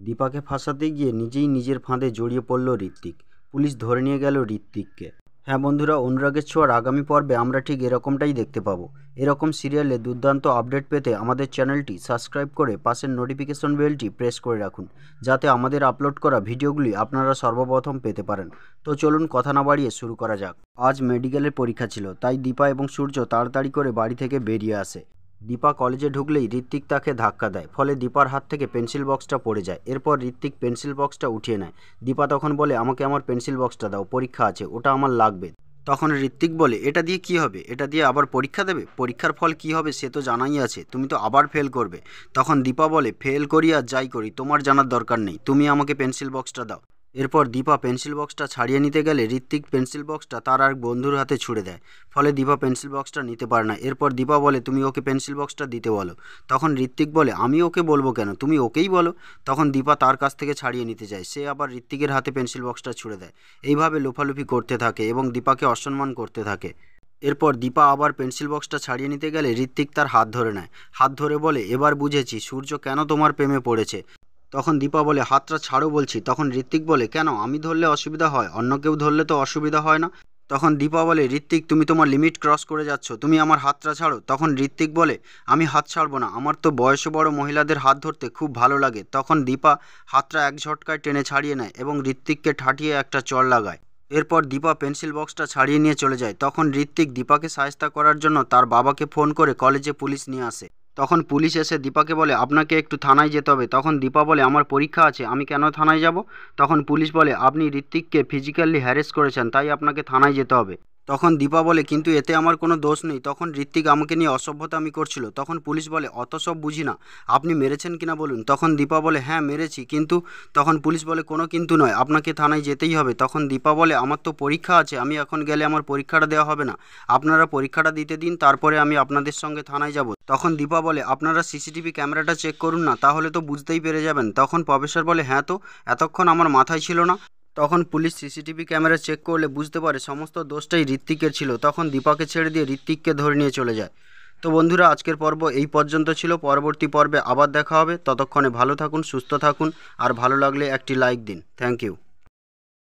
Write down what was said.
দীপাকে ফাঁসাতে গিয়ে নিজেই নিজের ফাঁদে জড়িয়ে পড়ল ঋত্বিক। পুলিশ ধরে নিয়ে গেল ঋত্বিককে। হ্যাঁ বন্ধুরা, অনুরাগের ছোঁয়ার আগামী পর্বে আমরা ঠিক এরকমটাই দেখতে পাবো। এরকম সিরিয়ালে দুর্দান্ত আপডেট পেতে আমাদের চ্যানেলটি সাবস্ক্রাইব করে পাশের নোটিফিকেশন বেলটি প্রেস করে রাখুন, যাতে আমাদের আপলোড করা ভিডিওগুলি আপনারা সর্বপ্রথম পেতে পারেন। তো চলুন কথা না বাড়িয়ে শুরু করা যাক। আজ মেডিকেলের পরীক্ষা ছিল, তাই দীপা এবং সূর্য তাড়াতাড়ি করে বাড়ি থেকে বেরিয়ে আসে। দীপা কলেজে ঢুকলেই ঋত্বিক তাকে ধাক্কা দেয়, ফলে দীপার হাত থেকে পেন্সিল বক্সটা পড়ে যায়। এরপর ঋত্বিক পেন্সিল বক্সটা উঠিয়ে নেয়। দীপা তখন বলে, আমাকে আমার পেন্সিল বক্সটা দাও, পরীক্ষা আছে, ওটা আমার লাগবে। তখন ঋত্বিক বলে, এটা দিয়ে কি হবে? এটা দিয়ে আবার পরীক্ষা দেবে? পরীক্ষার ফল কি হবে সে তো জানাই আছে, তুমি তো আবার ফেল করবে। তখন দীপা বলে, ফেল করি আর যাই করি তোমার জানার দরকার নেই, তুমি আমাকে পেন্সিল বক্সটা দাও। এরপর দীপা পেন্সিল বক্সটা ছাড়িয়ে নিতে গেলে ঋত্বিক পেন্সিল বক্সটা তার আর বন্ধুর হাতে ছুড়ে দেয়, ফলে দীপা পেন্সিল বক্সটা নিতে পারে না। এরপর দীপা বলে, তুমি ওকে পেন্সিল বক্সটা দিতে বলো। তখন ঋত্বিক বলে, আমি ওকে বলবো কেন, তুমি ওকেই বলো। তখন দীপা তার কাছ থেকে ছাড়িয়ে নিতে যায়, সে আবার ঋত্বিকের হাতে পেন্সিল বক্সটা ছুড়ে দেয়। এইভাবে লোফালুফি করতে থাকে এবং দীপাকে অসম্মান করতে থাকে। এরপর দীপা আবার পেন্সিল বক্সটা ছাড়িয়ে নিতে গেলে ঋত্বিক তার হাত ধরে নেয়। হাত ধরে বলে, এবার বুঝেছি সূর্য কেন তোমার প্রেমে পড়েছে। তখন দীপা বলে, হাতটা ছাড়ো বলছি। তখন ঋত্বিক বলে, কেন, আমি ধরলে অসুবিধা হয়, অন্য কেউ ধরলে তো অসুবিধা হয় না। তখন দীপা বলে, ঋত্বিক তুমি তোমার লিমিট ক্রস করে যাচ্ছ, তুমি আমার হাতটা ছাড়ো। তখন ঋত্বিক বলে, আমি হাত ছাড়বো না, আমার তো বয়সে বড় মহিলাদের হাত ধরতে খুব ভালো লাগে। তখন দীপা হাতটা এক ঝটকায় টেনে ছাড়িয়ে নেয় এবং ঋত্বিককে ঠাটিয়ে একটা চড় লাগায়। এরপর দীপা পেন্সিল বক্সটা ছাড়িয়ে নিয়ে চলে যায়। তখন ঋত্বিক দীপাকে সাহায্য করার জন্য তার বাবাকে ফোন করে কলেজে পুলিশ নিয়ে আসে। তখন পুলিশ এসে দীপাকে বলে, আপনাকে একটু থানায় যেতে হবে। তখন দীপা বলে, আমার পরীক্ষা আছে, আমি কেন থানায় যাব? তখন পুলিশ বলে, আপনি ঋত্বিককে ফিজিক্যালি হ্যারেস করেছেন, তাই আপনাকে থানায় যেতে হবে। তখন দীপা বলে, কিন্তু এতে আমার কোনো দোষ নেই, তখন ঋত্বিক আমাকে নিয়ে অসভ্যতামি করছিল। তখন পুলিশ বলে, অত সব বুঝি না, আপনি মেরেছেন কিনা বলুন। তখন দীপা বলে, হ্যাঁ মেরেছি, কিন্তু। তখন পুলিশ বলে, কোনো কিন্তু নয়, আপনাকে থানায় যেতেই হবে। তখন দীপা বলে, আমার তো পরীক্ষা আছে, আমি এখন গেলে আমার পরীক্ষাটা দেওয়া হবে না, আপনারা পরীক্ষাটা দিতে দিন, তারপরে আমি আপনাদের সঙ্গে থানায় যাব। তখন দীপা বলে, আপনারা সিসিটিভি ক্যামেরাটা চেক করুন না, তাহলে তো বুঝতেই পেরে যাবেন। তখন প্রফেসর বলে, হ্যাঁ তো, এতক্ষণ আমার মাথায় ছিল না। তখন পুলিশ সিসিটিভি ক্যামেরা চেক করলে বুঝতে পারে সমস্ত দোষটাই ঋত্বিকের ছিল। তখন দীপাকে ছেড়ে দিয়ে ঋত্বিককে ধরে নিয়ে চলে যায়। তো বন্ধুরা, আজকের পর্ব এই পর্যন্ত ছিল। পরবর্তী পর্বে আবার দেখা হবে। ততক্ষণে ভালো থাকুন, সুস্থ থাকুন, আর ভালো লাগলে একটি লাইক দিন। Thank you.